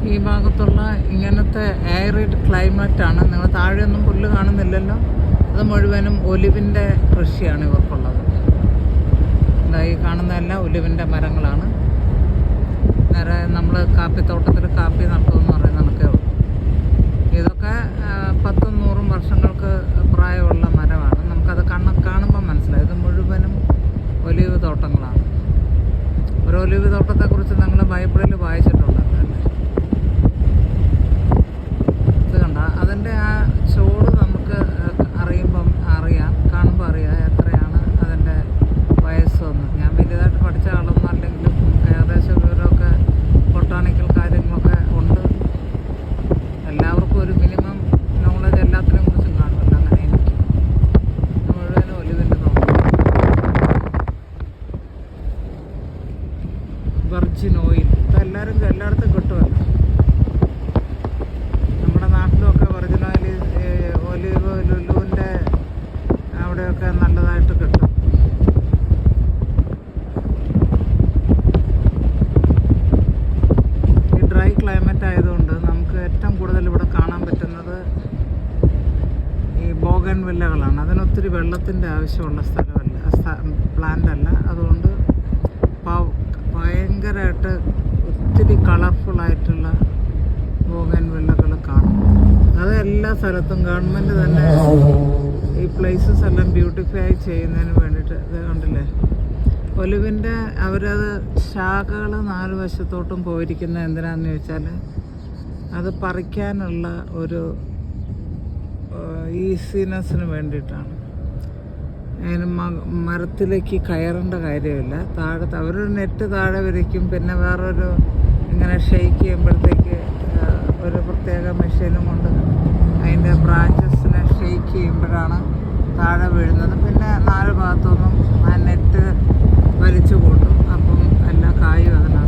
ഈ ഭാഗത്തുള്ള ഇങ്ങനത്തെ എയറിഡ് ക്ലൈമറ്റാണ്. നിങ്ങൾ താഴെയൊന്നും പുല്ല് കാണുന്നില്ലല്ലോ, അത് മുഴുവനും ഒലിവിൻ്റെ കൃഷിയാണ് ഇവർക്കുള്ളത്. ഈ കാണുന്നതെല്ലാം ഒലിവിൻ്റെ മരങ്ങളാണ്. നേരെ നമ്മൾ കാപ്പിത്തോട്ടത്തിൽ കാപ്പി നട്ടതെന്ന് പറയുന്ന കണക്കേ ഉള്ളൂ. ഇതൊക്കെ 10-100 വർഷങ്ങൾക്ക് പ്രായമുള്ള മരമാണ്. നമുക്കത് കാണുമ്പോൾ മനസ്സിലായി ഇത് മുഴുവനും ഒലിവ് തോട്ടങ്ങളാണ്. ഒരു ഒലിവ് തോട്ടത്തെക്കുറിച്ച് നിങ്ങൾ ബൈബിളിൽ വായിച്ചിട്ടുണ്ടല്ലോ അല്ലേ? ഇത് കണ്ട അതിൻ്റെ ആ ചോട് നമുക്ക് കാണുമ്പോൾ അറിയാം എത്രയാണ് അതിൻ്റെ വയസ്സൊന്ന്. ഞാൻ വലുതായിട്ട് പഠിച്ച ആളൊന്നും അല്ലെങ്കിലും ഏകദേശം വിവരമൊക്കെ ബൊട്ടാണിക്കൽ കാര്യങ്ങളൊക്കെ ഉണ്ട്. എല്ലാവർക്കും ഒരു മിനിമം നോളജ് എല്ലാത്തിനെയും കുറിച്ചും കാണുമല്ലോ. അങ്ങനെ എനിക്ക് മുഴുവനും ഒലിവിൻ്റെ തോട്ടം. വെർജിൻ ഓയിൽ എല്ലായിടത്തും കിട്ടുമല്ലോ. നമ്മുടെ നാട്ടിലുമൊക്കെ വെർജിൻ ഓയിൽ ഒലിവ് ലുലുവിൻ്റെ അവിടെയൊക്കെ നല്ലതായിട്ട് കിട്ടും. ഈ ഡ്രൈ ക്ലൈമറ്റ് ആയതുകൊണ്ട് നമുക്ക് ഏറ്റവും കൂടുതൽ ഇവിടെ കാണാൻ പറ്റുന്നത് ഈ ബോഗൺ വില്ലകളാണ്. അതിനൊത്തിരി വെള്ളത്തിൻ്റെ ആവശ്യമുള്ള പ്ലാന്റ് അല്ല. അതുകൊണ്ട് ഭയങ്കരമായിട്ട് ഒത്തിരി കളർഫുള്ളായിട്ടുള്ള ബോഗൺ വില്ലകൾ കാണും. അത് എല്ലാ സ്ഥലത്തും ഗവൺമെൻറ് തന്നെ ഈ പ്ലേസസ് എല്ലാം ബ്യൂട്ടിഫൈ ചെയ്യുന്നതിന് വേണ്ടിയിട്ട് ഇത് കണ്ടില്ലേ, ഒലിവിൻ്റെ അവരത് ശാഖകൾ 4 വശത്തോട്ടും പോയിരിക്കുന്നത് എന്തിനാണെന്ന് ചോദിച്ചാൽ അത് പറിക്കാനുള്ള ഒരു ഈസിനെസ്സിന് വേണ്ടിയിട്ടാണ്. അതിന് മരത്തിലേക്ക് കയറേണ്ട കാര്യമില്ല. അവരൊരു നെറ്റ് താഴെ വിരിക്കും. പിന്നെ വേറൊരു ഇങ്ങനെ ഷെയ്ക്ക് ചെയ്യുമ്പോഴത്തേക്ക് ഒരു പ്രത്യേക മെഷീനും കൊണ്ട് അതിൻ്റെ ബ്രാഞ്ചസിനെ ഷെയ്ക്ക് ചെയ്യുമ്പോഴാണ് താഴെ വീഴുന്നത്. പിന്നെ 4 ഭാഗത്തുനിന്നും ആ നെറ്റ് വലിച്ചു കൂട്ടും. അപ്പം എല്ലാ കായും അതിനകത്ത്